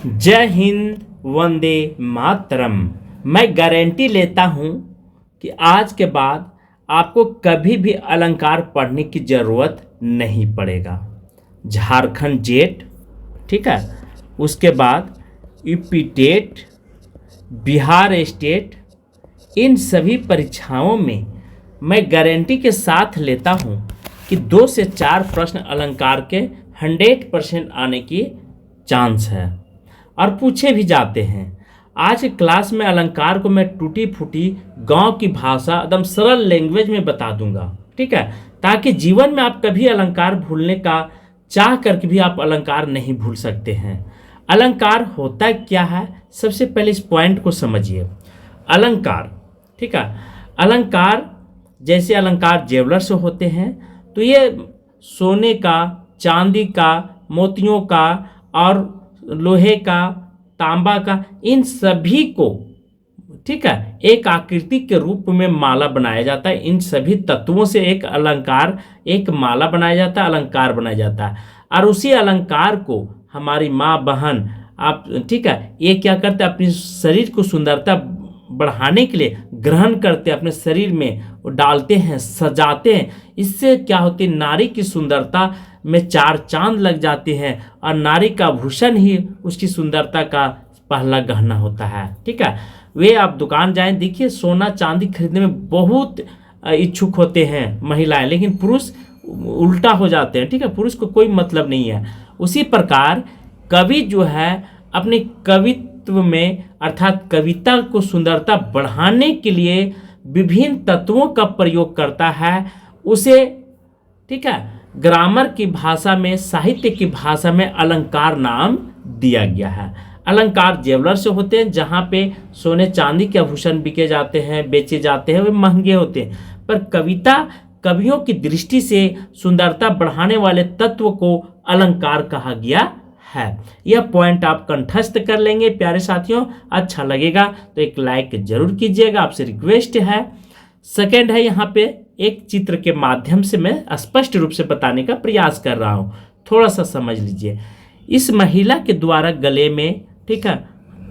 जय हिंद, वंदे मातरम। मैं गारंटी लेता हूँ कि आज के बाद आपको कभी भी अलंकार पढ़ने की ज़रूरत नहीं पड़ेगा। झारखंड जेट, ठीक है, उसके बाद यूपी टेट, बिहार स्टेट, इन सभी परीक्षाओं में मैं गारंटी के साथ लेता हूँ कि 2 से 4 प्रश्न अलंकार के 100% आने की चांस है और पूछे भी जाते हैं। आज की क्लास में अलंकार को मैं टूटी फूटी गांव की भाषा एकदम सरल लैंग्वेज में बता दूंगा, ठीक है, ताकि जीवन में आप कभी अलंकार भूलने का चाह करके भी आप अलंकार नहीं भूल सकते हैं। अलंकार होता क्या है, सबसे पहले इस पॉइंट को समझिए। अलंकार, ठीक है, अलंकार जैसे अलंकार जेवलर से होते हैं तो ये सोने का, चांदी का, मोतियों का और लोहे का, तांबा का, इन सभी को, ठीक है, एक आकृति के रूप में माला बनाया जाता है। इन सभी तत्वों से एक अलंकार, एक माला बनाया जाता है, अलंकार बनाया जाता है। और उसी अलंकार को हमारी माँ बहन, आप, ठीक है, ये क्या करते हैं, अपने शरीर को सुंदरता बढ़ाने के लिए ग्रहण करते हैं, अपने शरीर में वो डालते हैं, सजाते हैं। इससे क्या होती है, नारी की सुंदरता में 4 चांद लग जाते हैं और नारी का आभूषण ही उसकी सुंदरता का पहला गहना होता है, ठीक है। वे आप दुकान जाएं, देखिए सोना चांदी खरीदने में बहुत इच्छुक होते हैं महिलाएं, लेकिन पुरुष उल्टा हो जाते हैं, ठीक है, पुरुष को कोई मतलब नहीं है। उसी प्रकार कवि जो है अपने कवित्व में, अर्थात कविता को सुंदरता बढ़ाने के लिए विभिन्न तत्वों का प्रयोग करता है। उसे, ठीक है, ग्रामर की भाषा में, साहित्य की भाषा में अलंकार नाम दिया गया है। अलंकार जेवलर से होते हैं, जहाँ पे सोने चांदी के आभूषण बिके जाते हैं, बेचे जाते हैं, वे महंगे होते हैं। पर कविता, कवियों की दृष्टि से सुंदरता बढ़ाने वाले तत्व को अलंकार कहा गया है। यह पॉइंट आप कंठस्थ कर लेंगे प्यारे साथियों। अच्छा लगेगा तो एक लाइक जरूर कीजिएगा, आपसे रिक्वेस्ट है। सेकंड है, यहाँ पे एक चित्र के माध्यम से मैं स्पष्ट रूप से बताने का प्रयास कर रहा हूँ, थोड़ा सा समझ लीजिए। इस महिला के द्वारा गले में, ठीक है,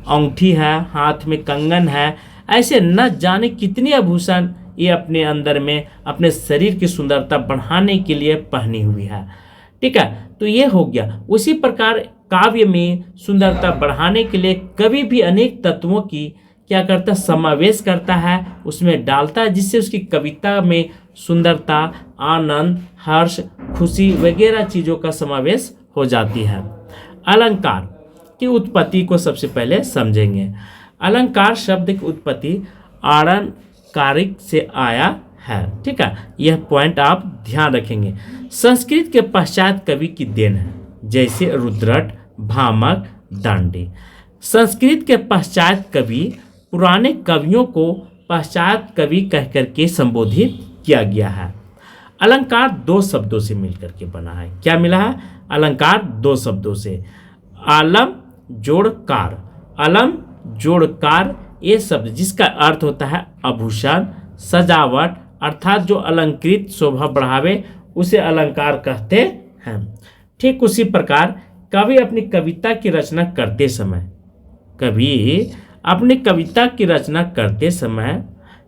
अंगूठी है, हाथ में कंगन है, ऐसे न जाने कितने आभूषण ये अपने अंदर में अपने शरीर की सुंदरता बढ़ाने के लिए पहनी हुई है, ठीक है। तो ये हो गया। उसी प्रकार काव्य में सुंदरता बढ़ाने के लिए कवि भी अनेक तत्वों की क्या करता है, समावेश करता है, उसमें डालता है, जिससे उसकी कविता में सुंदरता, आनंद, हर्ष, खुशी वगैरह चीज़ों का समावेश हो जाती है। अलंकार की उत्पत्ति को सबसे पहले समझेंगे। अलंकार शब्द की उत्पत्ति आलंकारिक से आया है, ठीक है, यह पॉइंट आप ध्यान रखेंगे। संस्कृत के पश्चात कवि की देन है, जैसे रुद्रट, भामक, दांडी। संस्कृत के पश्चात कवि, पुराने कवियों को पश्चात कवि कहकर के संबोधित किया गया है। अलंकार 2 शब्दों से मिलकर के बना है। क्या मिला है? अलंकार 2 शब्दों से, आलम जोड़ कार। अलम जोड़ कार, ये शब्द जिसका अर्थ होता है आभूषण, सजावट, अर्थात जो अलंकृत शोभा बढ़ावे उसे अलंकार कहते हैं। ठीक उसी प्रकार कवि अपनी कविता की रचना करते समय,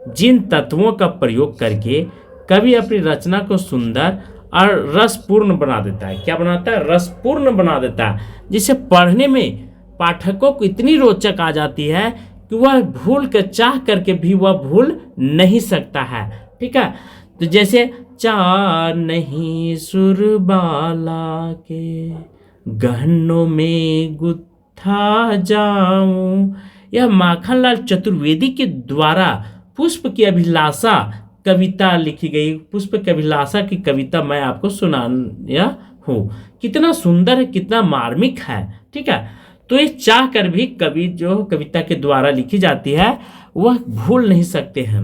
जिन तत्वों का प्रयोग करके कवि अपनी रचना को सुंदर और रसपूर्ण बना देता है। क्या बनाता है? रसपूर्ण बना देता है, जिसे पढ़ने में पाठकों को इतनी रोचक आ जाती है कि वह भूल कर, चाह करके भी वह भूल नहीं सकता है, ठीक है। तो जैसे चार नहीं सुरबाला के गहनों में गुत्था जाऊं, यह माखनलाल चतुर्वेदी के द्वारा पुष्प की अभिलाषा कविता लिखी गई। पुष्प की अभिलाषा की कविता मैं आपको सुनाया हूँ। कितना सुंदर है, कितना मार्मिक है, ठीक है। तो ये चाह कर भी कवि जो कविता के द्वारा लिखी जाती है वह भूल नहीं सकते हैं।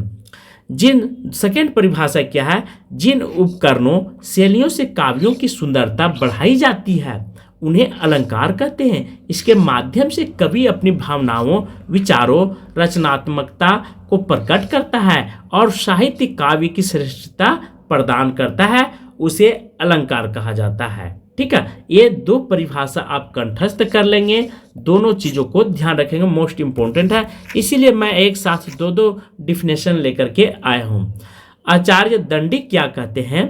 सेकेंड परिभाषा क्या है? जिन उपकरणों, शैलियों से काव्यों की सुंदरता बढ़ाई जाती है उन्हें अलंकार कहते हैं। इसके माध्यम से कवि अपनी भावनाओं, विचारों, रचनात्मकता को प्रकट करता है और साहित्य काव्य की श्रेष्ठता प्रदान करता है, उसे अलंकार कहा जाता है, ठीक है, ये दो परिभाषा आप कंठस्थ कर लेंगे, दोनों चीज़ों को ध्यान रखेंगे, मोस्ट इंपॉर्टेंट है, इसीलिए मैं एक साथ दो दो डिफिनेशन लेकर के आया हूँ। आचार्य दंडी क्या कहते हैं?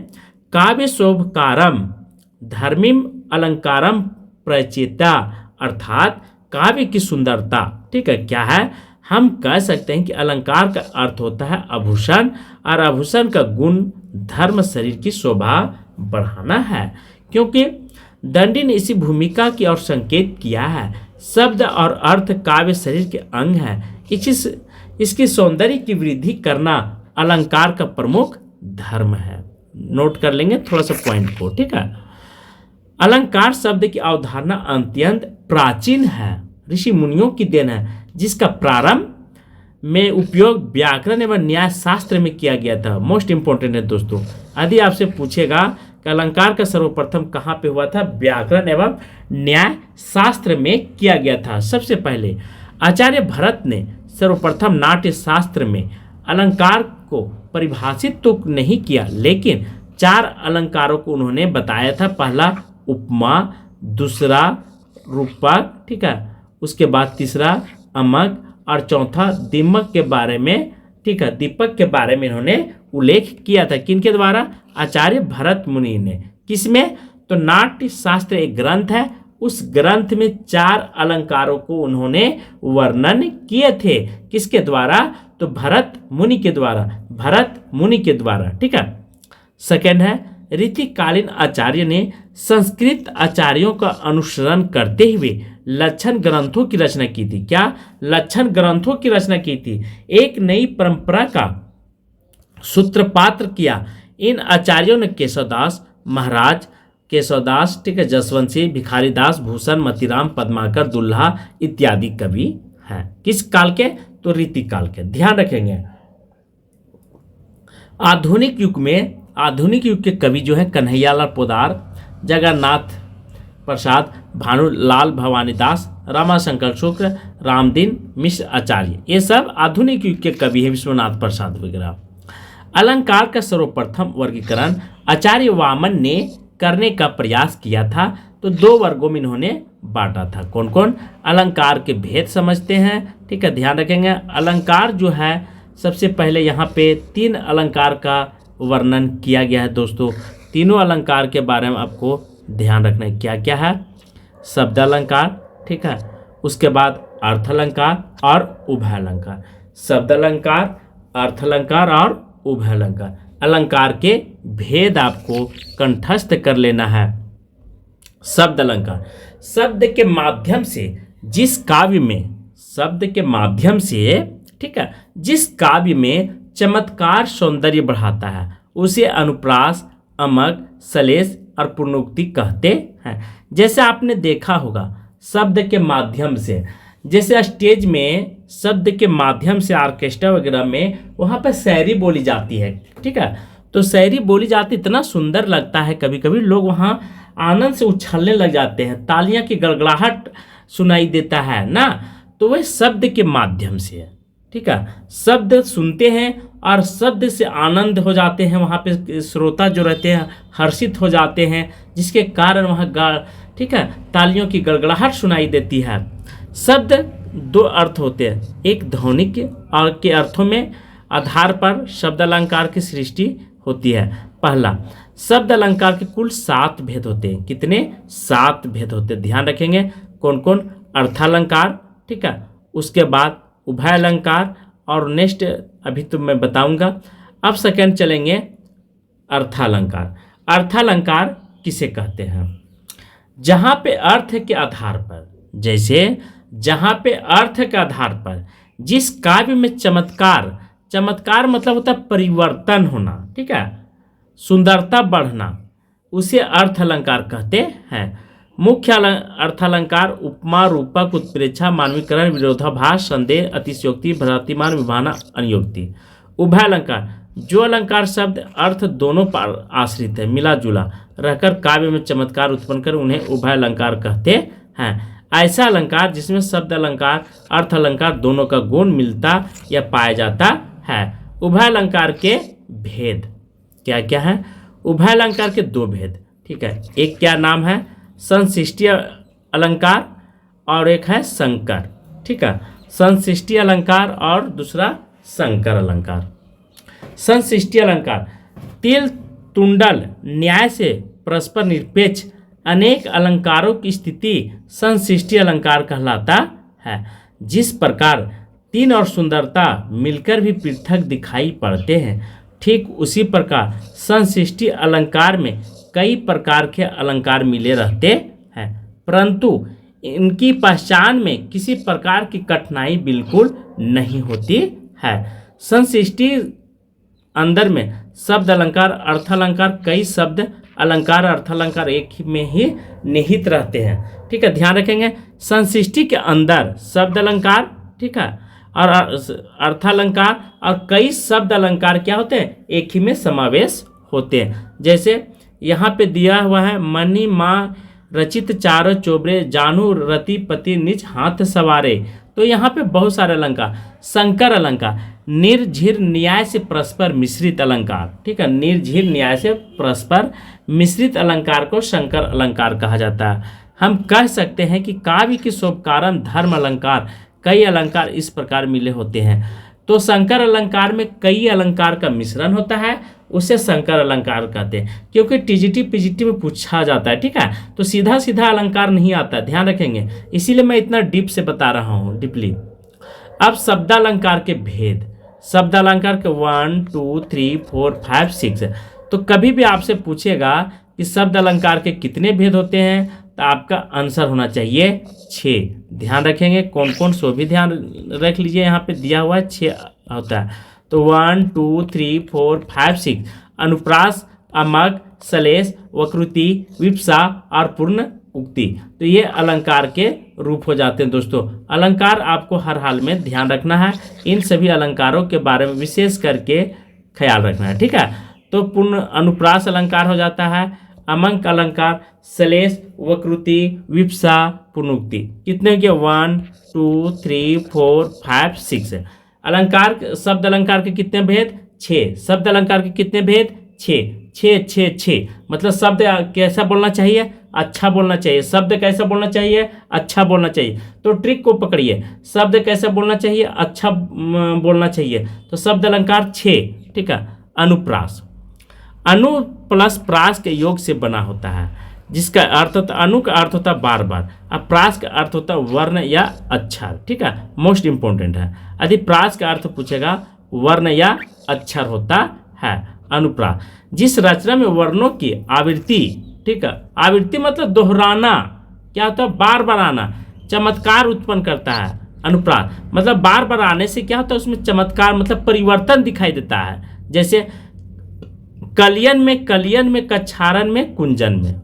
काव्य शोभकारम धर्मीम अलंकारम प्रचेता, अर्थात काव्य की सुंदरता, ठीक है, क्या है, हम कह सकते हैं कि अलंकार का अर्थ होता है आभूषण, और आभूषण का गुण धर्म शरीर की शोभा बढ़ाना है। क्योंकि दंडी ने इसी भूमिका की ओर संकेत किया है। शब्द और अर्थ काव्य शरीर के अंग है, इसकी सौंदर्य की वृद्धि करना अलंकार का प्रमुख धर्म है। नोट कर लेंगे थोड़ा सा पॉइंट को, ठीक है। अलंकार शब्द की अवधारणा अत्यंत प्राचीन है, ऋषि मुनियों की देन है, जिसका प्रारंभ में उपयोग व्याकरण एवं न्याय शास्त्र में किया गया था। मोस्ट इंपॉर्टेंट है दोस्तों, यदि आपसे पूछेगा कि अलंकार का सर्वप्रथम कहाँ पे हुआ था, व्याकरण एवं न्याय शास्त्र में किया गया था। सबसे पहले आचार्य भरत ने सर्वप्रथम नाट्य शास्त्र में अलंकार को परिभाषित तो नहीं किया, लेकिन 4 अलंकारों को उन्होंने बताया था। पहला उपमा, दूसरा रूपक, ठीक है, उसके बाद तीसरा अमक, और चौथा दीमक के बारे में, ठीक है, दीपक के बारे में इन्होंने उल्लेख किया था। किनके द्वारा? आचार्य भरत मुनि ने। किसमें? तो नाट्य शास्त्र एक ग्रंथ है, उस ग्रंथ में 4 अलंकारों को उन्होंने वर्णन किए थे। किसके द्वारा? तो भरत मुनि के द्वारा, भरत मुनि के द्वारा, ठीक है। सेकंड है, रीतिकालीन आचार्य ने संस्कृत आचार्यों का अनुसरण करते हुए लक्षण ग्रंथों की रचना की थी। क्या? लक्षण ग्रंथों की रचना की थी। एक नई परंपरा का सूत्रपात किया। इन आचार्यों ने केशवदास महाराज, केशवदास, ठीक है, जसवंत सिंह, भिखारीदास, भूषण, मतीराम, पद्माकर, दुल्हा इत्यादि कवि हैं। किस काल के? तो रीति काल के। ध्यान रखेंगे। आधुनिक युग के कवि जो है कन्हैयालाल पोदार, जगन्नाथ प्रसाद, भानुलाल भवानीदास, रामाशंकर शुक्ल, रामदीन मिश्र आचार्य, ये सब आधुनिक युग के कवि हैं, विश्वनाथ प्रसाद वगैरह। अलंकार का सर्वप्रथम वर्गीकरण आचार्य वामन ने करने का प्रयास किया था। तो 2 वर्गों में इन्होंने बांटा था। कौन कौन? अलंकार के भेद समझते हैं, ठीक है, ध्यान रखेंगे। अलंकार जो है, सबसे पहले यहाँ पे 3 अलंकार का वर्णन किया गया है दोस्तों। तीनों अलंकार के बारे में आपको ध्यान रखना है। क्या क्या है? शब्द अलंकार, ठीक है, उसके बाद अर्थ अलंकार और उभय अलंकार। शब्द अलंकार, अर्थ अलंकार और उभय अलंकार। अलंकार के भेद आपको कंठस्थ कर लेना है। शब्द अलंकार, शब्द के माध्यम से जिस काव्य में, शब्द के माध्यम से, ठीक है, जिस काव्य में चमत्कार सौंदर्य बढ़ाता है उसे अनुप्रास, अमक, सलेश और पूर्णोक्ति कहते हैं। जैसे आपने देखा होगा शब्द के माध्यम से, जैसे स्टेज में शब्द के माध्यम से ऑर्केस्ट्रा वगैरह में वहाँ पर शायरी बोली जाती है, ठीक है, तो शायरी बोली जाती, इतना सुंदर लगता है, कभी कभी लोग वहाँ आनंद से उछलने लग जाते हैं, तालियां की गड़गड़ाहट सुनाई देता है ना, तो वह शब्द के माध्यम से है, ठीक है। शब्द सुनते हैं और शब्द से आनंद हो जाते हैं, वहाँ पे श्रोता जो रहते हैं हर्षित हो जाते हैं, जिसके कारण वहाँ ठीक है तालियों की गड़गड़ाहट सुनाई देती है। शब्द 2 अर्थ होते हैं, एक ध्वनिक और के अर्थों में आधार पर शब्द अलंकार की सृष्टि होती है। पहला, शब्द अलंकार के कुल 7 भेद होते हैं। कितने? 7 भेद होते हैं, ध्यान रखेंगे। कौन कौन? अर्थालंकार, ठीक है, उसके बाद उभय अलंकार, और नेक्स्ट अभी तो मैं बताऊंगा। अब सेकंड चलेंगे अर्थालंकार। अर्थालंकार किसे कहते हैं? जहाँ पे अर्थ के आधार पर, जैसे जहाँ पे अर्थ के आधार पर जिस काव्य में चमत्कार, चमत्कार मतलब होता है परिवर्तन होना, ठीक है, सुंदरता बढ़ना, उसे अर्थ अलंकार कहते हैं। मुख्य अर्थालंकार उपमा, रूपक, उत्प्रेक्षा, मानवीकरण, विरोधाभास, संदेह, अतिशयोक्ति, भ्रांतिमान, विभावना, अनुयोक्ति। उभय अलंकार, जो अलंकार शब्द अर्थ दोनों पर आश्रित है, मिला जुला रहकर काव्य में चमत्कार उत्पन्न कर, उन्हें उभय अलंकार कहते हैं। ऐसा अलंकार जिसमें शब्द अलंकार, अर्थ अलंकार दोनों का गुण मिलता या पाया जाता है। उभय अलंकार के भेद क्या क्या है? उभय अलंकार के 2 भेद, ठीक है, एक क्या नाम है, संशिष्टि अलंकार और एक है संकर। ठीक है, संशिष्टि अलंकार और दूसरा संकर अलंकार। संशिष्टि अलंकार तिल तुंडल न्याय से परस्पर निरपेक्ष अनेक अलंकारों की स्थिति संशिष्टि अलंकार कहलाता है। जिस प्रकार तीन और सुंदरता मिलकर भी पृथक दिखाई पड़ते हैं, ठीक उसी प्रकार संशिष्टि अलंकार में कई प्रकार के अलंकार मिले रहते हैं, परंतु इनकी पहचान में किसी प्रकार की कठिनाई बिल्कुल नहीं होती है। संशिष्टि अंदर में शब्द अलंकार, अर्थ अलंकार, कई शब्द अलंकार अर्थ अलंकार एक ही में ही निहित रहते हैं। ठीक है, ध्यान रखेंगे, संशिष्टि के अंदर शब्द अलंकार, ठीक है, और अर्थ अलंकार और कई शब्द अलंकार क्या होते हैं, एक ही में समावेश होते हैं। जैसे यहाँ पे दिया हुआ है, मनी माँ रचित चार चोबरे जानू रति पति निज हाथ सवारे। तो यहाँ पे बहुत सारे अलंकार। संकर अलंकार निर्झिर न्याय से परस्पर मिश्रित अलंकार। ठीक है, निर्झिर न्याय से परस्पर मिश्रित अलंकार को संकर अलंकार कहा जाता है। हम कह सकते हैं कि काव्य के शोभकारम धर्म अलंकार कई अलंकार इस प्रकार मिले होते हैं। तो संकर अलंकार में कई अलंकार का मिश्रण होता है, उसे संकर अलंकार कहते हैं, क्योंकि टीजीटी पीजीटी में पूछा जाता है। ठीक है, तो सीधा सीधा अलंकार नहीं आता, ध्यान रखेंगे, इसीलिए मैं इतना डीप से बता रहा हूँ, डीपली। अब शब्दालंकार के भेद, शब्दालंकार के 1 2 3 4 5 6। तो कभी भी आपसे पूछेगा कि शब्द अलंकार के कितने भेद होते हैं, तो आपका आंसर होना चाहिए 6। ध्यान रखेंगे, कौन कौन सो भी ध्यान रख लीजिए, यहाँ पे दिया हुआ है 6 होता है। तो 1 2 3 4 5 6 अनुप्रास, अमक, सलेश, वक्रुति, विप्सा और पूर्ण उक्ति। तो ये अलंकार के रूप हो जाते हैं। दोस्तों, अलंकार आपको हर हाल में ध्यान रखना है, इन सभी अलंकारों के बारे में विशेष करके ख्याल रखना है। ठीक है, तो पूर्ण अनुप्रास अलंकार हो जाता है, अमंक अलंकार, सलेश, वक्रुति, विप्सा, पूर्णोक्ति। कितने हो गए, 1 2 3 4 5 6। अलंकार, शब्द अलंकार के कितने भेद, 6। शब्द अलंकार के कितने भेद, 6 6 6 6। मतलब शब्द कैसा बोलना चाहिए, अच्छा बोलना चाहिए। शब्द कैसा बोलना चाहिए, अच्छा बोलना चाहिए। तो ट्रिक को पकड़िए, शब्द कैसा बोलना चाहिए, अच्छा बोलना चाहिए। तो शब्द अलंकार 6। ठीक है, अनुप्रास, अनु प्लस प्रास के योग से बना होता है, जिसका अर्थ होता, अनु का अर्थ होता बार बार, अब प्रास का अर्थ होता वर्ण या अक्षर। ठीक है, मोस्ट इंपॉर्टेंट है। यदि प्रास का अर्थ पूछेगा, वर्ण या अक्षर होता है अनुप्रास। जिस रचना में वर्णों की आवृत्ति, ठीक है, आवृत्ति मतलब दोहराना, क्या होता है, बार बार आना, चमत्कार उत्पन्न करता है। अनुप्रास मतलब बार बार आने से क्या होता है, उसमें चमत्कार मतलब परिवर्तन दिखाई देता है। जैसे कलियन में, कछारन में, कुंजन में,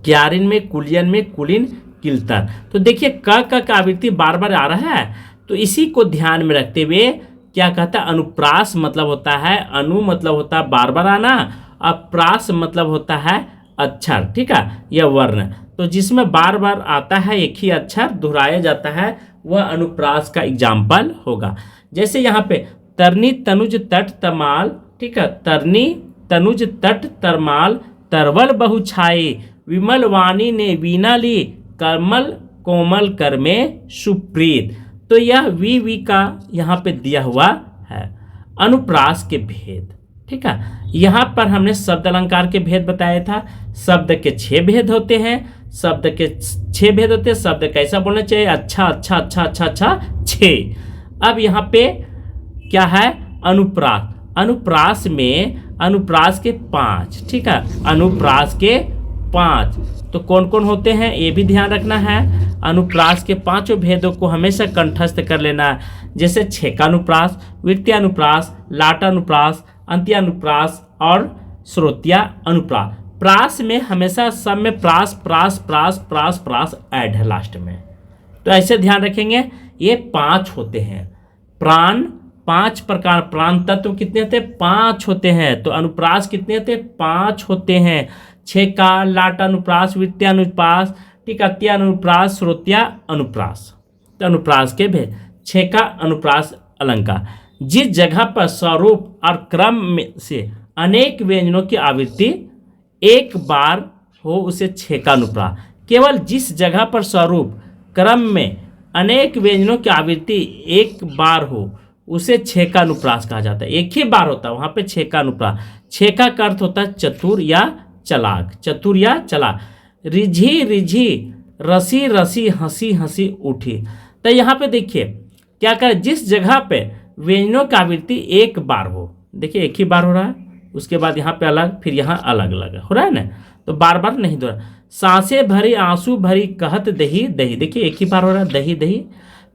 क्यारिन में, कुलियन में, कुलीन, किलतर। तो देखिए क का आवृत्ति बार बार आ रहा है, तो इसी को ध्यान में रखते हुए क्या कहता है, अनुप्रास मतलब होता है, अनु मतलब होता है बार बार आना, अप्रास मतलब होता है अक्षर। ठीक है, यह वर्ण, तो जिसमें बार बार आता है एक ही अक्षर दोहराया जाता है, वह अनुप्रास का एग्जाम्पल होगा। जैसे यहाँ पे तरनी तनुज तट तमाल, ठीक है, तरनी तनुज तट तरमाल, तरवल बहु छाए, विमल वाणी ने वीणा ली, कमल कोमल कर में सुप्रीत। तो यह वी का यहाँ पे दिया हुआ है। अनुप्रास के भेद, ठीक है, यहाँ पर हमने शब्द अलंकार के भेद बताया था। शब्द के 6 भेद होते हैं, शब्द के 6 भेद होते हैं। शब्द कैसा बोलना चाहिए, अच्छा अच्छा अच्छा अच्छा अच्छा 6। अब यहाँ पे क्या है, अनुप्रास, अनुप्रास में अनुप्रास के 5, ठीक है, अनुप्रास के 5। तो कौन कौन होते हैं ये भी ध्यान रखना है। अनुप्रास के 5 भेदों को हमेशा कंठस्थ कर लेना है। जैसे छेकानुप्रास, वृत्त्यानुप्रास, लाटानुप्रास, अंत्यानुप्रास और श्रोत्या अनुप्रास। प्रास में हमेशा सब में प्रास प्रास प्रास प्रास प्रास ऐड है लास्ट में, तो ऐसे ध्यान रखेंगे। ये 5 होते हैं। प्राण 5 प्रकार, प्राण तत्व कितने होते हैं, 5 होते हैं। तो अनुप्रास कितने होते हैं, 5 होते हैं। छेका, लाटानुप्रास, वृत्त्यानुप्रास, ठीक है, अंत्यानुप्रास, श्रोत्या अनुप्रास। तो अनुप्रास के भेद। छेका अनुप्रास अलंकार, जिस जगह पर स्वरूप और क्रम में से अनेक व्यंजनों की आवृत्ति एक बार हो उसे छेकानुप्रास। केवल जिस जगह पर स्वरूप क्रम में अनेक व्यंजनों की आवृत्ति एक बार हो उसे छेकानुप्रास कहा जाता है। एक ही बार होता है वहां पे छेकानुप्रास। छेका का अर्थ होता है चतुर या चालाक, चतुर या चालाक। रिझी रिझी रसी रसी हंसी हंसी उठी। तो यहाँ पे देखिए क्या कर, जिस जगह पे व्यंजनों की आवृत्ति एक बार हो, देखिए एक ही बार हो रहा है, उसके बाद यहाँ पे अलग, फिर यहाँ अलग अलग हो रहा है ना, तो बार बार नहीं दोहरा। सांसें भरी आंसू भरी कहत दही दही, देखिए एक ही बार हो रहा है दही दही।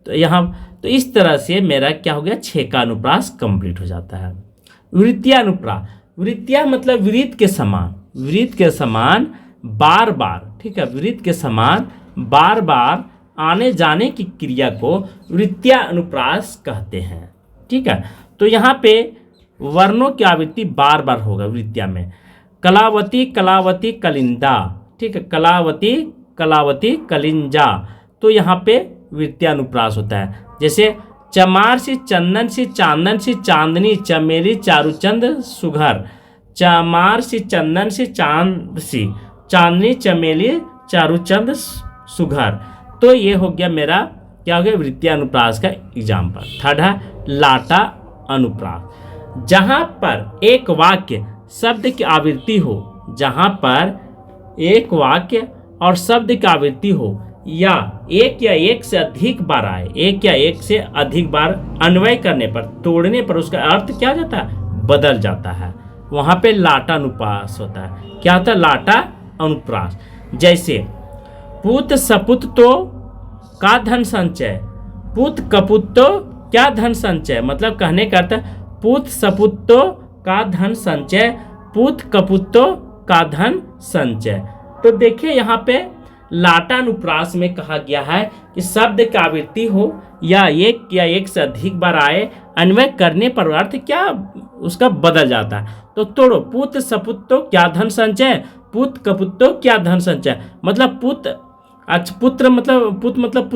तो यहाँ तो इस तरह से मेरा क्या हो गया, छेकानुप्रास कंप्लीट हो जाता है। वृत्तियानुप्रास, वृत्तिया मतलब विरीत के समान, विरीत के समान बार बार, ठीक है, विरीत के समान बार बार आने जाने की क्रिया को वृत्तियानुप्रास कहते हैं। ठीक है, तो यहाँ पे वर्णों की आवृत्ति बार बार होगा वृत्तिया में। कलावती कलावती कलिंदा, ठीक है, कलावती कलावती कलिंजा, तो यहाँ पे वृत्तियानुप्रास होता है। जैसे चमार सी चंदन सी चांदन सी चांदनी चमेली चारुचंद सुघर, चमार सी चंदन सी चांद सी चांदनी चमेली चारुचंद सुघर। तो ये हो गया मेरा क्या हो गया, वृत्तियानुप्रास का एग्जाम्पल। थर्ड है लाटा अनुप्रास। जहाँ पर एक वाक्य शब्द की आवृत्ति हो, जहाँ पर एक वाक्य और शब्द की आवृत्ति हो या एक से अधिक बार आए, एक या एक से अधिक बार अन्वय करने पर, तोड़ने पर उसका अर्थ क्या हो जाता है, बदल जाता है, वहाँ पे लाटा अनुप्रास होता है। क्या होता है, लाटा अनुप्रास। जैसे पुत सपुत तो का धन संचय, पुत कपुत तो क्या धन संचय, मतलब कहने का अर्थ पुत सपुत तो का धन संचय, पुत कपुतो का धन संचय। तो देखिए यहाँ पे लाटानुप्रास में कहा गया है कि शब्द की आवृत्ति हो या एक से अधिक बार आए, अन्वय करने पर अर्थ क्या उसका बदल जाता है। तो तोड़ो, पुत सपुतो क्या धन संचय, पुत कपुतो क्या धन संचय, मतलब पुत्र मतलब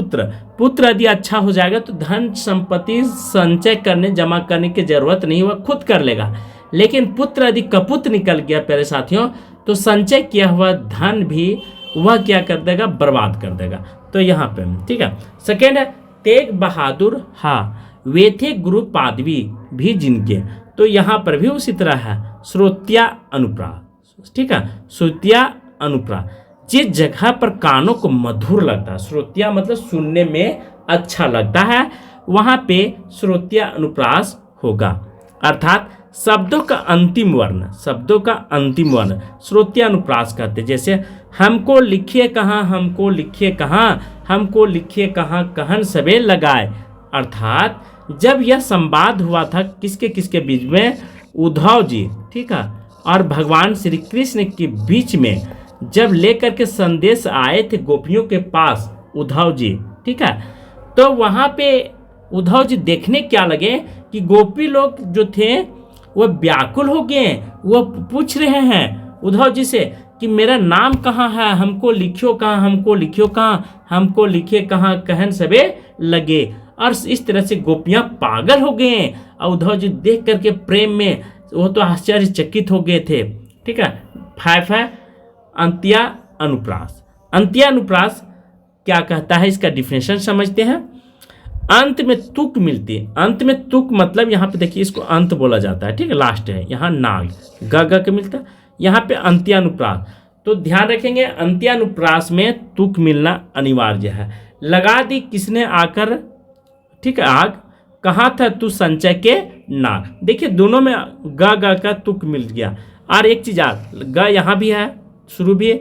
पुत्र यदि अच्छा हो जाएगा तो धन संपत्ति संचय करने जमा करने की जरूरत नहीं, वह खुद कर लेगा। लेकिन पुत्र यदि कपुत निकल गया प्यारे साथियों, तो संचय किया हुआ धन भी वह क्या कर देगा, बर्बाद कर देगा। तो यहाँ पे ठीक है। सेकेंड है तेग बहादुर हा वे थे गुरु पादवी भी जिनके, तो यहाँ पर भी उसी तरह है श्रोत्या अनुप्रास। ठीक है, श्रोत्या अनुप्रास, जिस जगह पर कानों को मधुर लगता है, श्रोत्या मतलब सुनने में अच्छा लगता है, वहां पे श्रोत्या अनुप्रास होगा। अर्थात शब्दों का अंतिम वर्ण, शब्दों का अंतिम वर्ण श्रोत्या अनुप्रास कहते। जैसे हमको लिखिए कहाँ, हमको लिखिए कहाँ, हमको लिखिए कहाँ कहन सबे लगाए। अर्थात जब यह संवाद हुआ था किसके किसके बीच में, उद्धव जी, ठीक है, और भगवान श्री कृष्ण के बीच में, जब लेकर के संदेश आए थे गोपियों के पास उद्धव जी, ठीक है, तो वहां पे उद्धव जी देखने क्या लगे कि गोपी लोग जो थे वह व्याकुल हो गए, वह पूछ रहे हैं उद्धव जी से कि मेरा नाम कहाँ है, हमको लिखियो कहाँ, हमको लिखियो कहाँ, हमको लिखिए कहाँ कहन सबे लगे। और इस तरह से गोपियां पागल हो गए और उद्धव जी देख करके प्रेम में वो तो आश्चर्यचकित हो गए थे। ठीक है। 5 है अंत्या अनुप्रास। अंत्या अनुप्रास क्या कहता है, इसका डिफिनेशन समझते हैं। अंत में तुक मिलती है, अंत में तुक मतलब यहाँ पे देखिए इसको अंत बोला जाता है, ठीक है, लास्ट है, यहाँ नाग ग के मिलता है, यहाँ पे अंत्यानुप्रास। तो ध्यान रखेंगे अंत्यानुप्रास में तुक मिलना अनिवार्य है। लगा दी किसने आकर, ठीक है, आग, कहाँ था तू संचय के नाग। देखिए दोनों में ग का तुक मिल गया। और एक चीज ग यहाँ भी है, शुरू भी है,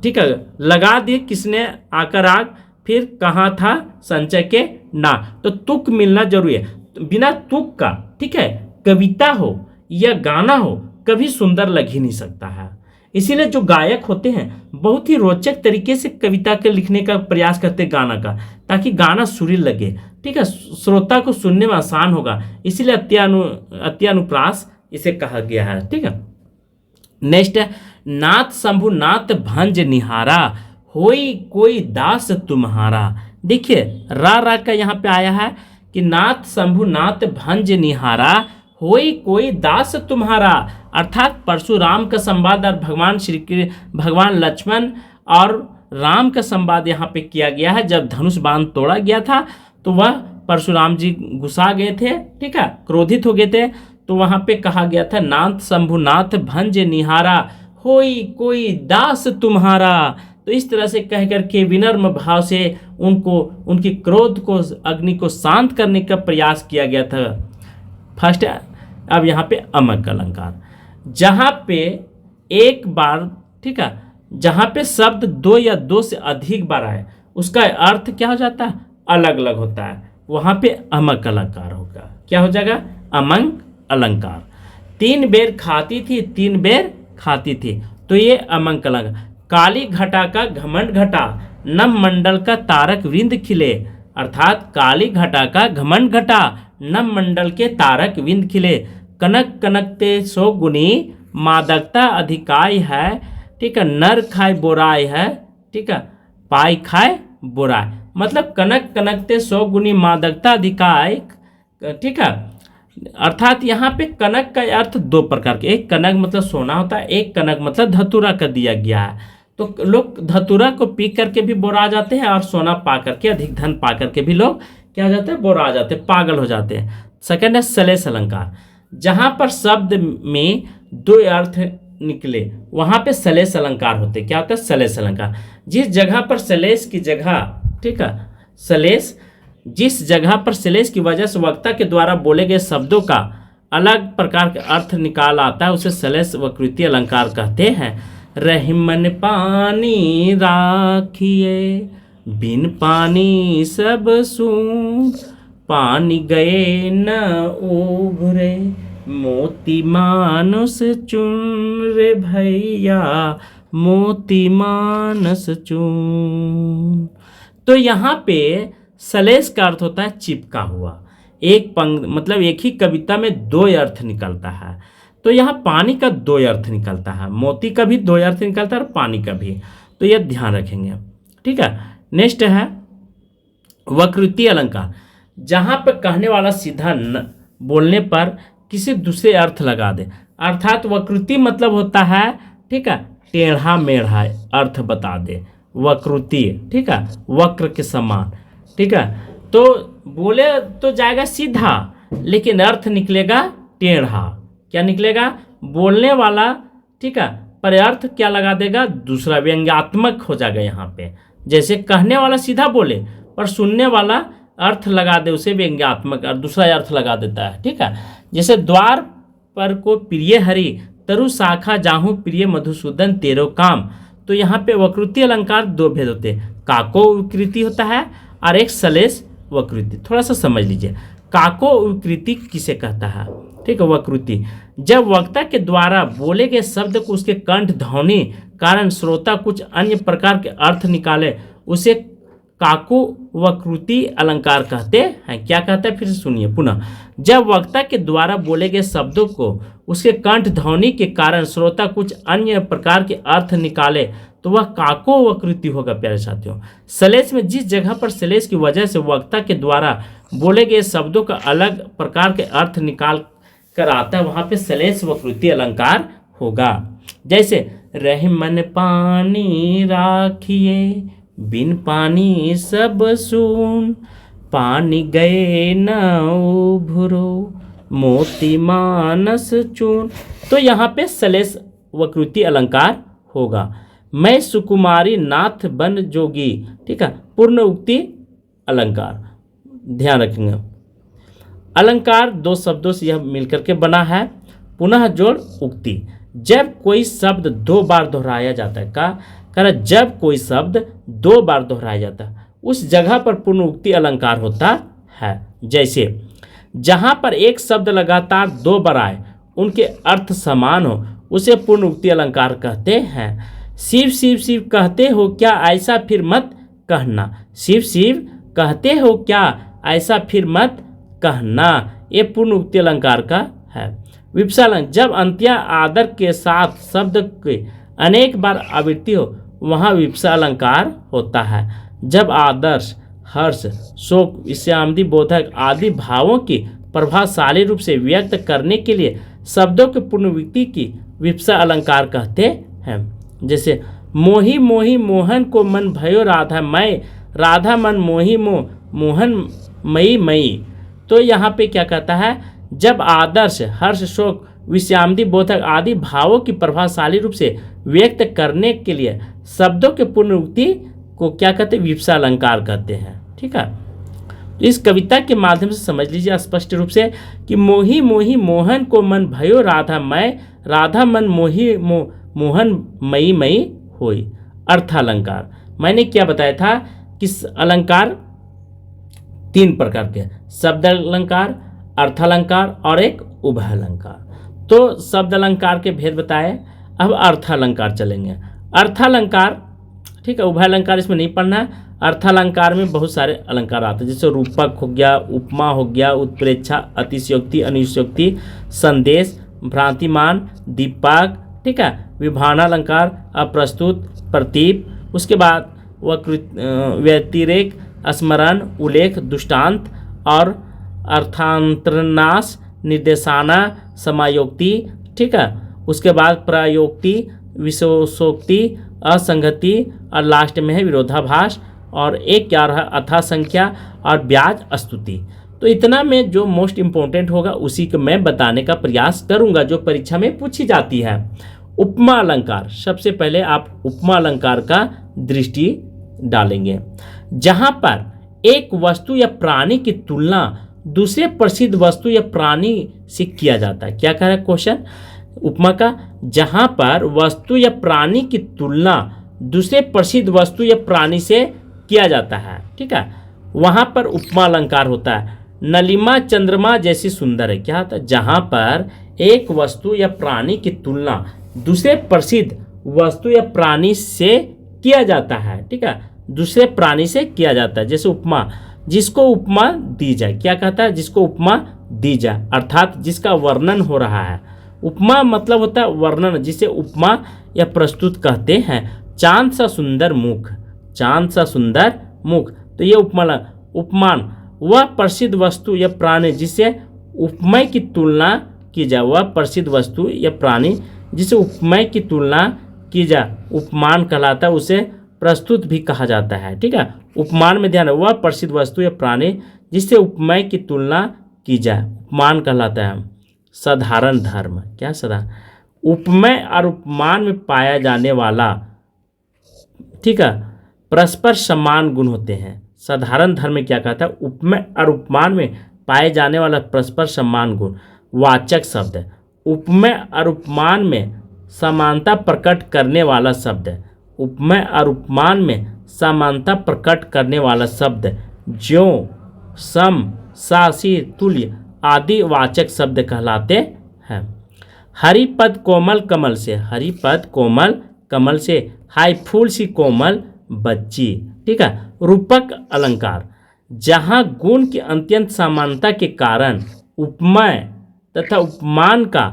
ठीक है, लगा दी किसने आकर आग, फिर कहाँ था संचय के नाग, तो तुक मिलना जरूरी है। बिना तुक का, ठीक है, कविता हो या गाना हो कभी सुंदर लग ही नहीं सकता है। इसीलिए जो गायक होते हैं बहुत ही रोचक तरीके से कविता के लिखने का प्रयास करते हैं, गाना का, ताकि गाना सुरील लगे, ठीक है, श्रोता को सुनने में आसान होगा। इसीलिए अत्यानुप्रास इसे कहा गया है। ठीक है। नेक्स्ट है नाथ शंभु नाथ भंज निहारा होई कोई दास तुम्हारा। देखिए रा का यहाँ पे आया है कि नाथ शंभु नाथ भंज निहारा होई कोई दास तुम्हारा, अर्थात परशुराम का संवाद और भगवान लक्ष्मण और राम का संवाद यहाँ पे किया गया है। जब धनुष बाण तोड़ा गया था तो वह परशुराम जी गुस्सा गए थे, ठीक है, क्रोधित हो गए थे। तो वहाँ पे कहा गया था नाथ शंभुनाथ भंज निहारा, होई कोई दास तुम्हारा। तो इस तरह से कह करके विनम्र भाव से उनको उनकी क्रोध को, अग्नि को शांत करने का प्रयास किया गया था। फर्स्ट। अब यहाँ पे अमक अलंकार, जहाँ पे एक बार, ठीक है, जहाँ पे शब्द दो या दो से अधिक बार आए उसका अर्थ क्या हो जाता है, अलग अलग होता है, वहाँ पे अमक अलंकार होगा। क्या हो जाएगा, अमंग अलंकार। 3 बेर खाती थी 3 बेर खाती थी, तो ये अमंग अलंकार। काली घटा का घमंड घटा, नम मंडल का तारक वृंद खिले, अर्थात काली घटा का घमंड घटा, नम मंडल के तारक विंद खिले। कनक कनकते सो गुनी, मादकता अधिकाई है, ठीक है, नर खाए बोराई है, ठीक है, पाई खाए बोराई। मतलब कनक कनकते सो गुनी मादकता अधिकाई, ठीक है। अर्थात यहाँ पे कनक का अर्थ 2 प्रकार के, एक कनक मतलब सोना होता है, एक कनक मतलब धतूरा का दिया गया है। तो लोग धतूरा को पी करके भी बोरा जाते हैं और सोना पा करके, अधिक धन पा करके भी लोग क्या हो जाते हैं, बोरा जाते हैं, पागल हो जाते हैं। सेकंड है सलेस अलंकार, जहाँ पर शब्द में 2 अर्थ निकले वहाँ पे सलेस अलंकार होते। क्या होता है, सलेस अलंकार। जिस जगह पर सलेस की जगह, ठीक है, सलेस, जिस जगह पर सलेस की वजह से वक्ता के द्वारा बोले गए शब्दों का अलग प्रकार का अर्थ निकाल आता है, उसे सलेस वक्कृति अलंकार कहते हैं। रहीमन पानी राखिए, बिन पानी सब सून, पानी गए न उभरे, मोती मानस चुन रे भैया, मोती मानस चुन। तो यहाँ पे सलेस का अर्थ होता है चिपका हुआ। एक मतलब एक ही कविता में 2 अर्थ निकलता है। तो यहाँ पानी का 2 अर्थ निकलता है, मोती का भी 2 अर्थ निकलता है और पानी का भी। तो यह ध्यान रखेंगे, ठीक है। नेक्स्ट है वक्कृति अलंकार, जहाँ पर कहने वाला सीधा बोलने पर किसी दूसरे अर्थ लगा दे। अर्थात वक्कृति मतलब होता है, ठीक है, टेढ़ा मेढ़ा अर्थ बता दे, वक्कृति, ठीक है, वक्र के समान, ठीक है। तो बोले तो जाएगा सीधा, लेकिन अर्थ निकलेगा टेढ़ा। क्या निकलेगा, बोलने वाला, ठीक है, पर अर्थ क्या लगा देगा, दूसरा व्यंग्यात्मक हो जाएगा यहाँ पे। जैसे कहने वाला सीधा बोले पर सुनने वाला अर्थ लगा दे, उसे व्यंग्यात्मक और दूसरा अर्थ लगा देता है, ठीक है। जैसे द्वार पर को प्रिय हरि, तरु शाखा जाहू प्रिय मधुसूदन तेरो काम। तो यहाँ पे वक्कृति अलंकार 2 भेद होते हैं, काको विकृति होता है और एक सलेस वक्कृति। थोड़ा सा समझ लीजिए, काको विकृति किसे कहता है, ठीक है, वक्कृति जब वक्ता के द्वारा बोले गए शब्द को उसके कंठ ध्वनि कारण श्रोता कुछ अन्य प्रकार के अर्थ निकाले, उसे काको वक्कृति अलंकार कहते हैं। क्या कहते हैं, फिर से सुनिए पुनः। जब वक्ता के द्वारा बोले गए शब्दों को उसके कंठ ध्वनि के कारण श्रोता कुछ अन्य प्रकार के अर्थ निकाले तो वह काको वक्कृति होगा। प्यारे साथियों, सलेस में जिस जगह पर सलेस की वजह से वक्ता के द्वारा बोले गए शब्दों का अलग प्रकार के अर्थ निकाल कर आता है, वहां पे सलेस वक्कृति अलंकार होगा। जैसे रहीमन पानी राखिए, बिन पानी सब सून, पानी गए न उभरो, मोती मानस चून। तो यहाँ पे सलेस वक्कृति अलंकार होगा। मैं सुकुमारी नाथ बन जोगी, ठीक है, पूर्ण उक्ति अलंकार। ध्यान रखेंगे, अलंकार 2 शब्दों से यह मिलकर के बना है। पुनः जोड़ उक्ति, जब कोई शब्द 2 बार दोहराया जाता है, का जब कोई शब्द 2 बार दोहराया जाता है उस जगह पर पूर्ण उक्ति अलंकार होता है। जैसे जहां पर एक शब्द लगातार 2 बार आए, उनके अर्थ समान हो, उसे पूर्ण उक्ति अलंकार कहते हैं। शिव शिव शिव कहते हो क्या, ऐसा फिर मत कहना। शिव शिव कहते हो क्या, ऐसा फिर मत कहना, ये पूर्ण उक्ति अलंकार का है। विवक्षा अलंकार, जब अंत्य आदर के साथ शब्द के अनेक बार आवृत्ति हो वहाँ विवक्षा अलंकार होता है। जब आदर्श, हर्ष, शोक, विषयामदि, बोधक आदि भावों की प्रभावशाली रूप से व्यक्त करने के लिए शब्दों के पुनर्वृत्ति की विप्सा अलंकार कहते हैं। जैसे मोही मोही मोहन को मन भयो राधा मय, राधा मन मोही मोहन मई मई। तो यहाँ पे क्या कहता है, जब आदर्श, हर्ष, शोक, विषयामदि, बोधक आदि भावों की प्रभावशाली रूप से व्यक्त करने के लिए शब्दों के पुनर्वृत्ति को क्या कहते हैं, विप्सा अलंकार कहते हैं। ठीक है, तो इस कविता के माध्यम से समझ लीजिए स्पष्ट रूप से कि मोही मोही मोहन को मन भयो राधा मय, राधा मन मोही मोहन मई मई होई। अर्थालंकार, मैंने क्या बताया था कि अलंकार 3 प्रकार के, शब्द अलंकार, अर्थालंकार और एक उभय अलंकार। तो शब्द अलंकार के भेद बताए, अब अर्थालंकार चलेंगे। अर्थालंकार, ठीक है, उभय अलंकार इसमें नहीं पढ़ना है। अर्थालंकार में बहुत सारे अलंकार आते हैं, जैसे रूपक हो गया, उपमा हो गया, उत्प्रेक्षा, अतिशयोक्ति, अनुशयोक्ति, संदेश, भ्रांतिमान, दीपक, ठीक है, विभावनालंकार, अप्रस्तुत, प्रतीप, उसके बाद व्यतिरेक, स्मरण, उल्लेख, दृष्टांत और अर्थांतरनाश, निर्देशाना, समायोक्ति, ठीक है, उसके बाद प्रयोक्ति, विशेषोक्ति, असंगति और लास्ट में है विरोधाभास और एक क्या रहा, अथा संख्या और ब्याज स्तुति। तो इतना में जो मोस्ट इम्पोर्टेंट होगा उसी को मैं बताने का प्रयास करूंगा, जो परीक्षा में पूछी जाती है। उपमा अलंकार, सबसे पहले आप उपमा अलंकार का दृष्टि डालेंगे, जहां पर एक वस्तु या प्राणी की तुलना दूसरे प्रसिद्ध वस्तु या प्राणी से किया जाता है। क्या कह रहा है क्वेश्चन उपमा का, जहां पर वस्तु या प्राणी की तुलना दूसरे प्रसिद्ध वस्तु या प्राणी से किया जाता है, ठीक है, वहां पर उपमा अलंकार होता है। नलिमा चंद्रमा जैसी सुंदर है, क्या होता है, जहां पर एक वस्तु या प्राणी की तुलना दूसरे प्रसिद्ध वस्तु या प्राणी से किया जाता है, ठीक है, दूसरे प्राणी से किया जाता है। जैसे उपमा, जिसको उपमा दी जाए, क्या कहता है, जिसको उपमा दी जाए, अर्थात जिसका वर्णन हो रहा है। उपमा मतलब होता है वर्णन, जिसे उपमा या प्रस्तुत कहते हैं। चांद सा सुंदर मुख, चांद सा सुंदर मुख, तो ये उपमान वह प्रसिद्ध वस्तु या प्राणी जिसे उपमय की तुलना की जाए, वह प्रसिद्ध वस्तु या प्राणी जिसे उपमय की तुलना की जाए उपमान कहलाता है, उसे प्रस्तुत भी कहा जाता है। ठीक है, उपमान में ध्यान है, वह प्रसिद्ध वस्तु या प्राणी जिससे उपमय की तुलना की जाए उपमान कहलाता है। साधारण धर्म, क्या साधारण, उपमय और उपमान में पाया जाने वाला, ठीक है, परस्पर समान गुण होते हैं। साधारण धर्म में क्या कहता है, उपमय और उपमान में पाए जाने वाला परस्पर समान गुण वाचक शब्द है। उपमय और उपमान में समानता प्रकट करने वाला शब्द है। उपमय और उपमान में समानता प्रकट करने वाला शब्द ज्यों, सम, सासी, तुल्य आदि वाचक शब्द कहलाते हैं। हरिपद कोमल कमल से, हरिपद कोमल कमल से, हाय फूल सी कोमल बच्ची। ठीक है, रूपक अलंकार, जहाँ गुण की अत्यंत समानता के कारण उपमय तथा उपमान का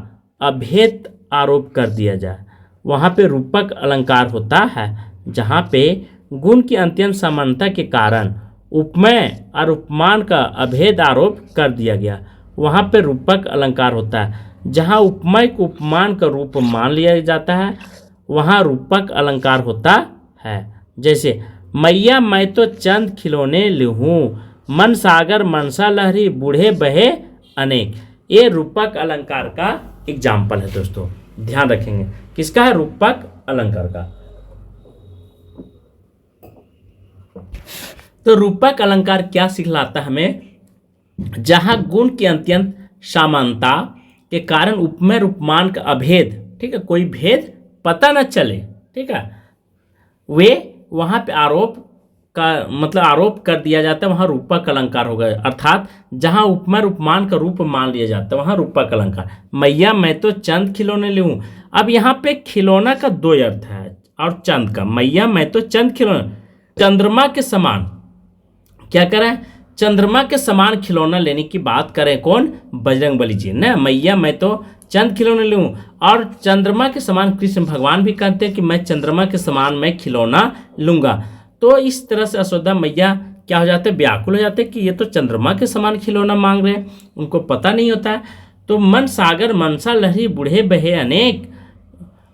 अभेद आरोप कर दिया जाए, वहाँ पे रूपक अलंकार होता है। जहाँ पे गुण की अत्यंत समानता के कारण उपमय और उपमान का अभेद आरोप कर दिया गया, वहाँ पे रूपक अलंकार होता है। जहाँ उपमय को उपमान का रूप मान लिया जाता है, वहाँ रूपक अलंकार होता है। जैसे मैया मैं तो चंद खिलौने लूँ, मन सागर मनसा लहरी, बूढ़े बहे अनेक। ये रूपक अलंकार का एग्जाम्पल है दोस्तों, ध्यान रखेंगे। किसका है, रूपक अलंकार का। तो रूपक अलंकार क्या सिखलाता है हमें, जहां गुण की अत्यंत समानता के कारण उपमय उपमान का अभेद, ठीक है, कोई भेद पता न चले, ठीक है, वे वहां पे आरोप का मतलब आरोप कर दिया जाता है, वहां रूपक अलंकार हो गया। अर्थात जहां उपमय उपमान का रूप मान लिया जाता है, वहां रूपक अलंकार। मैया मैं तो चंद खिलौने लूँ, अब यहाँ पे खिलौना का 2 अर्थ है और चंद का। मैया मैं तो चंद खिलौना, चंद्रमा के समान, क्या करें, चंद्रमा के समान खिलौना लेने की बात करें कौन, बजरंगबली जी ना। मैया मैं तो चंद खिलौने लूँ, और चंद्रमा के समान कृष्ण भगवान भी कहते हैं कि मैं चंद्रमा के समान मैं खिलौना लूँगा। तो इस तरह से यशोदा मैया क्या हो जाते हैं, व्याकुल हो जाते हैं कि ये तो चंद्रमा के समान खिलौना मांग रहे हैं, उनको पता नहीं होता है। तो मन सागर मनसा लहरी बूढ़े बहे अनेक।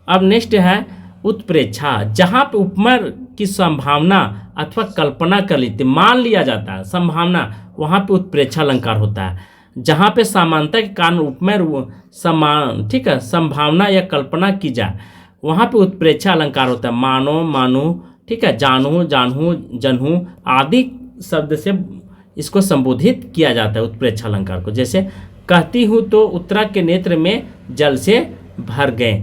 अब नेक्स्ट है उत्प्रेक्षा, जहाँ पे उपमा की संभावना अथवा कल्पना कर लेती, मान लिया जाता है संभावना, वहाँ पे उत्प्रेक्षा अलंकार होता है। जहाँ पे समानता के कारण उपमेय समान, ठीक है, संभावना या कल्पना की जाए, वहाँ पे उत्प्रेक्षा अलंकार होता है। मानो मानो, ठीक है, जानू जानू जनहू आदि शब्द से इसको संबोधित किया जाता है उत्प्रेक्षा अलंकार को। जैसे कहती हूँ तो उत्तरा के नेत्र में जल से भर गए,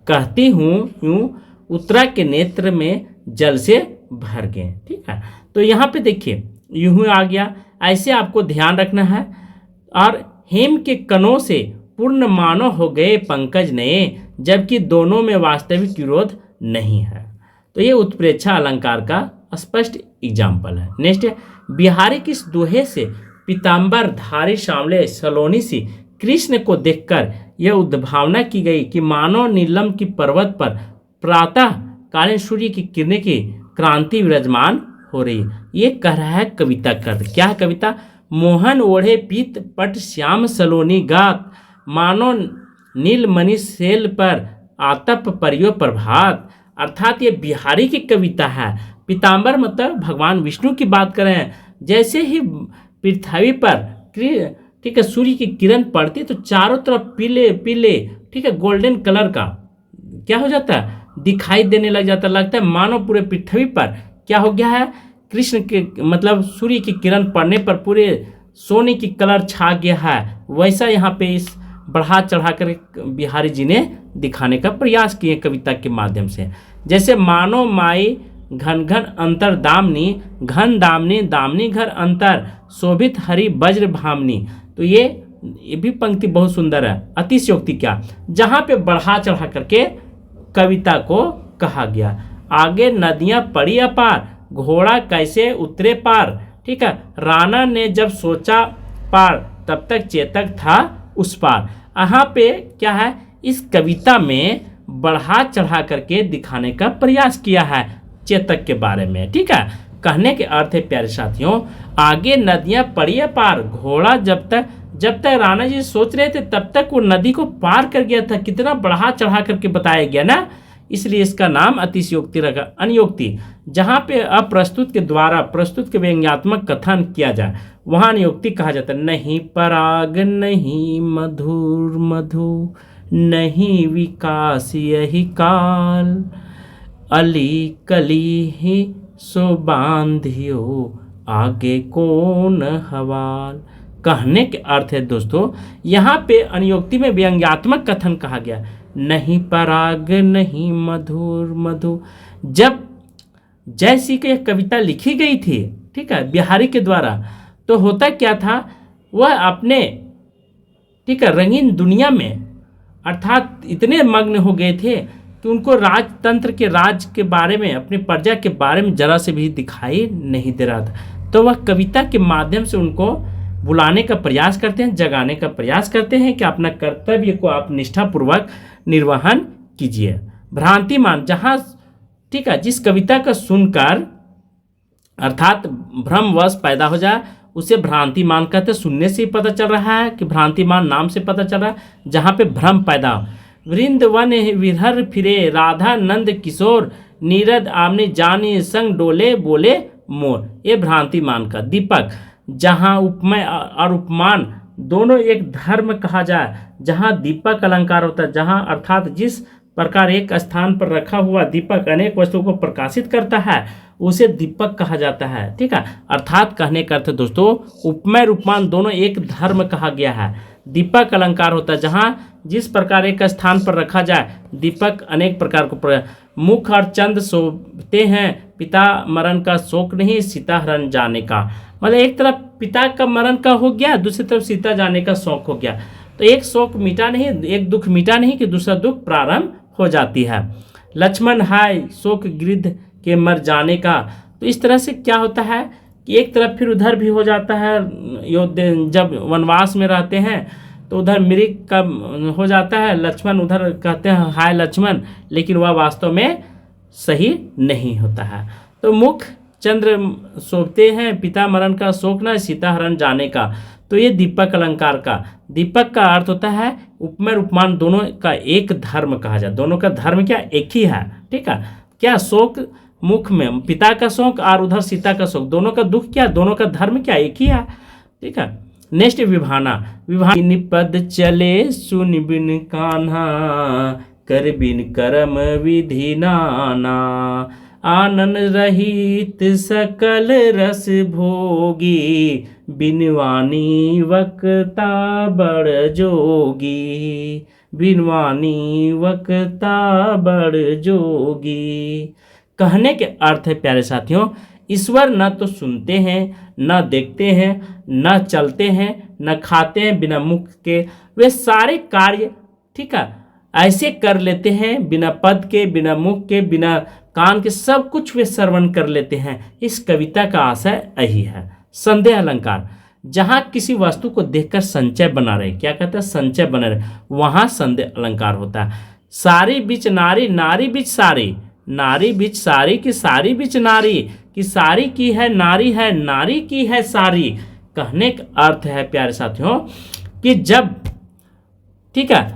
कहती हूँ यूँ उत्तरा के नेत्र में जल से भर गए, ठीक है। तो यहाँ पे देखिए यूँ आ गया, ऐसे आपको ध्यान रखना है। और हेम के कणों से पूर्ण मानो हो गए पंकज नए, जबकि दोनों में वास्तविक विरोध नहीं है। तो ये उत्प्रेक्षा अलंकार का स्पष्ट एग्जाम्पल है। नेक्स्ट है बिहारी की इस दोहे से पीताम्बर धारी सांवले सलोनी सी कृष्ण को देखकर यह उद्भावना की गई कि मानो नीलम की पर्वत पर प्रातः कालीन सूर्य की किरणें की क्रांति विराजमान हो रही। ये कह रहा है कविता कर, क्या है कविता, मोहन ओढ़े पीत पट श्याम सलोनी गात, मानो नीलमणि सेल पर आतप परियो प्रभात। अर्थात ये बिहारी की कविता है। पीताम्बर मतलब भगवान विष्णु की बात करें, जैसे ही पृथ्वी पर, ठीक है, सूर्य की किरण पड़ती तो चारों तरफ पीले पीले, ठीक है, गोल्डन कलर का क्या हो जाता है, दिखाई देने लग जाता, लगता है मानो पूरे पृथ्वी पर क्या हो गया है, कृष्ण के मतलब सूर्य की किरण पड़ने पर पूरे सोने की कलर छा गया है। वैसा यहाँ पे इस बढ़ा चढ़ा कर बिहारी जी ने दिखाने का प्रयास किए कविता के माध्यम से। जैसे मानो माई घन घन अंतर दामनी, घन दामनी दामनी घर अंतर, शोभित हरि वज्र भामनी। तो ये भी पंक्ति बहुत सुंदर है। अतिशयोक्ति क्या, जहाँ पे बढ़ा चढ़ा करके कविता को कहा गया। आगे नदियाँ पड़ी अपार, घोड़ा कैसे उतरे पार, ठीक है, राणा ने जब सोचा पार, तब तक चेतक था उस पार। यहाँ पे क्या है, इस कविता में बढ़ा चढ़ा करके दिखाने का प्रयास किया है चेतक के बारे में, ठीक है। कहने के अर्थ है प्यारे साथियों, आगे नदियां पड़ी पार, घोड़ा जब तक राणा जी सोच रहे थे तब तक वो नदी को पार कर गया था। कितना बढ़ा चढ़ा करके बताया गया ना, इसलिए इसका नाम अतिशयोक्ति रखा। अनियोक्ति, जहाँ पे अप्रस्तुत के द्वारा प्रस्तुत के व्यंग्यात्मक कथन किया जाए वहाँ अनियोक्ति कहा जाता है। नहीं पराग नहीं मधुर मधु, नहीं विकास यही काल, अली कली ही सो बांधियो, आगे कौन हवाल। कहने के अर्थ है दोस्तों, यहाँ पे अनियोक्ति में व्यंग्यात्मक कथन कहा गया। नहीं पराग नहीं मधुर मधु, जब जैसी कि कविता लिखी गई थी, ठीक है, बिहारी के द्वारा, तो होता क्या था, वह अपने, ठीक है, रंगीन दुनिया में अर्थात इतने मग्न हो गए थे कि उनको राजतंत्र के राज के बारे में, अपनी प्रजा के बारे में जरा से भी दिखाई नहीं दे रहा था। तो वह कविता के माध्यम से उनको बुलाने का प्रयास करते हैं, जगाने का प्रयास करते हैं कि अपना कर्तव्य को आप निष्ठापूर्वक निर्वहन कीजिए। भ्रांतिमान, जहाँ, ठीक है, जिस कविता का सुनकर अर्थात भ्रमवश पैदा हो जाए उसे भ्रांतिमान कहते हैं। सुनने से ही पता चल रहा है कि भ्रांतिमान नाम से पता चल रहा है, जहाँ पे भ्रम पैदा हो। वृंदवन विहर फिरे राधा नंद किशोर, नीरद आमने जानी संग डोले बोले मोर। ये भ्रांतिमान का। दीपक, जहाँ उपमेय और उपमान दोनों एक धर्म कहा जाए, जहाँ दीपक अलंकार होता है, जहाँ अर्थात जिस प्रकार एक स्थान पर रखा हुआ दीपक अनेक वस्तुओं को प्रकाशित करता है उसे दीपक कहा जाता है, ठीक है। अर्थात कहने का अर्थ दोस्तों, उपमेय उपमान दोनों एक धर्म कहा गया है। दीपक अलंकार होता है जहाँ जिस प्रकार एक स्थान पर रखा जाए दीपक अनेक प्रकार को। मुख और चंद शोभते हैं, पिता मरण का शोक नहीं सीता हरण जाने का। मतलब एक तरफ पिता का मरण का हो गया, दूसरी तरफ सीता जाने का शौक हो गया। तो एक शोक मिटा नहीं, एक दुख मिटा नहीं कि दूसरा दुख प्रारंभ हो जाती है। लक्ष्मण हाय शोक गिरध के मर जाने का। तो इस तरह से क्या होता है कि एक तरफ फिर उधर भी हो जाता है, जब वनवास में रहते हैं तो उधर मृग का हो जाता है, लक्ष्मण उधर कहते हैं हाय लक्ष्मण, लेकिन वह वास्तव में सही नहीं होता है। तो मुख चंद्र शोभते हैं, पिता मरण का शोक न, सीता हरण जाने का। तो ये दीपक अलंकार का, दीपक का अर्थ होता है उपमेय उपमान दोनों का एक धर्म कहा जाए, दोनों का धर्म क्या एक ही है, ठीक है। क्या शोक मुख में पिता का शोक और उधर सीता का शोक, दोनों का दुख क्या, दोनों का धर्म क्या एक ही है, ठीक है। नेक्स्ट विभाना, विभान पद चले सुन बिन कान्हा, कर बिन कर्म विधि नाना, आनन रहित सकल रस भोगी, बिनवानी वक्ता बड़ जोगी, बिनवानी वक्ता बड़ जोगी। कहने के अर्थ है प्यारे साथियों, ईश्वर न तो सुनते हैं, न देखते हैं, न चलते हैं, न खाते हैं बिना मुख के, वे सारे कार्य, ठीक है, ऐसे कर लेते हैं बिना पद के, बिना मुख के, बिना कान के, सब कुछ वे श्रवण कर लेते हैं। इस कविता का आशय यही है। संदेह अलंकार, जहाँ किसी वस्तु को देखकर संचय बना रहे, क्या कहते हैं, संचय बना रहे, वहाँ संदेह अलंकार होता है। सारी बीच नारी, नारी बीच सारी, नारी बीच सारी की सारी बीच नारी, कि सारी की है नारी है, नारी की है सारी। कहने का अर्थ है प्यारे साथियों कि जब, ठीक है,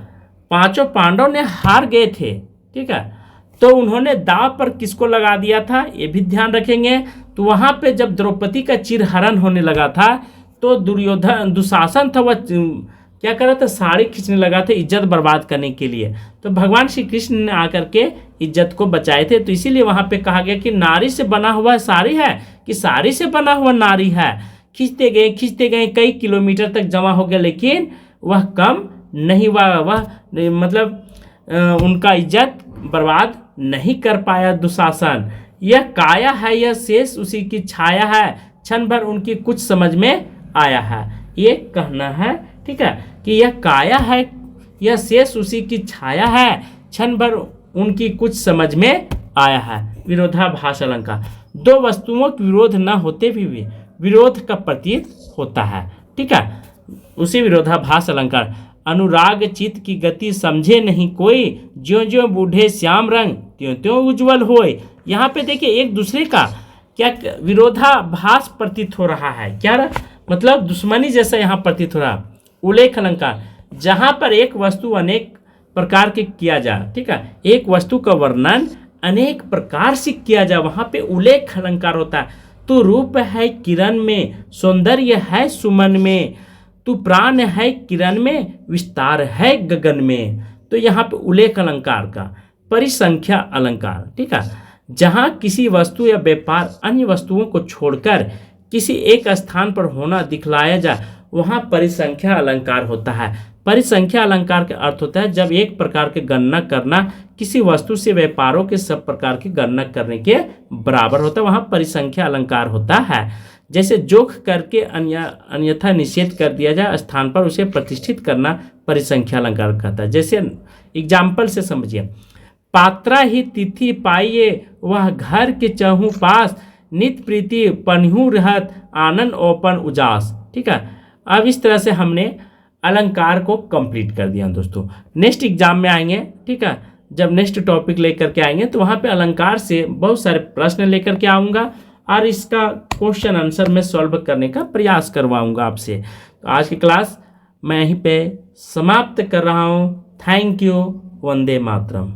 पांचों पांडव ने हार गए थे, ठीक है, तो उन्होंने दाव पर किसको लगा दिया था, ये भी ध्यान रखेंगे। तो वहां पे जब द्रौपदी का चिरहरण होने लगा था, तो दुशासन था, वह क्या कर रहा था, साड़ी खींचने लगा था इज्जत बर्बाद करने के लिए। तो भगवान श्री कृष्ण ने आकर के इज्जत को बचाए थे। तो इसीलिए वहां पे कहा गया कि नारी से बना हुआ साड़ी है कि साड़ी से बना हुआ नारी है। खींचते गए कई किलोमीटर तक जमा हो गया, लेकिन वह कम नहीं हुआ, वह मतलब उनका इज्जत बर्बाद नहीं कर पाया दुशासन। यह काया है, यह शेष उसी की छाया है, क्षण भर उनकी कुछ समझ में आया है। ये कहना है, ठीक है, कि यह काया है, यह शेष उसी की छाया है, क्षण भर उनकी कुछ समझ में आया है। विरोधाभास अलंकार, दो वस्तुओं के विरोध न होते भी विरोध का प्रतीत होता है, ठीक है, उसी विरोधाभास अलंकार। अनुराग चित्त की गति समझे नहीं कोई, ज्यों ज्यों बूढ़े श्याम रंग त्यों त्यों उज्जवल होए। यहाँ पे देखिए एक दूसरे का क्या विरोधाभास प्रतीत हो रहा है, क्या मतलब दुश्मनी जैसा यहाँ प्रतीत हो रहा है। उल्लेख अलंकार, जहाँ पर एक वस्तु अनेक प्रकार के किया जाए, ठीक है, एक वस्तु का वर्णन अनेक प्रकार से किया जाए, वहाँ पे उल्लेख अलंकार होता है। तू रूप है किरण में, सौंदर्य है सुमन में, तू प्राण है किरण में, विस्तार है गगन में। तो यहाँ पे उल्लेख अलंकार का। परिसंख्या अलंकार, ठीक है, जहाँ किसी वस्तु या व्यापार अन्य वस्तुओं को छोड़कर किसी एक स्थान पर होना दिखलाया जाए, वहाँ परिसंख्या अलंकार होता है। परिसंख्या अलंकार का अर्थ होता है जब एक प्रकार के गणना करना किसी वस्तु से व्यापारों के सब प्रकार की गणना करने के बराबर होता है, वहाँ परिसंख्या अलंकार होता है। जैसे जोख करके अन्यथा निषेध कर दिया जाए स्थान पर, उसे प्रतिष्ठित करना परिसंख्या अलंकार कहता है। जैसे एग्जाम्पल से समझिए, पात्रा ही तिथि पाइए वह घर के चहु पास, नित प्रीति पन्हू रहत आनंद ओपन उजास, ठीक है। अब इस तरह से हमने अलंकार को कंप्लीट कर दिया दोस्तों। नेक्स्ट एग्जाम में आएंगे, ठीक है, जब नेक्स्ट टॉपिक लेकर के आएंगे तो वहाँ पे अलंकार से बहुत सारे प्रश्न लेकर के आऊँगा और इसका क्वेश्चन आंसर में सॉल्व करने का प्रयास करवाऊँगा आपसे। तो आज की क्लास मैं यहीं पे समाप्त कर रहा हूँ। Thank you. वंदे मातरम।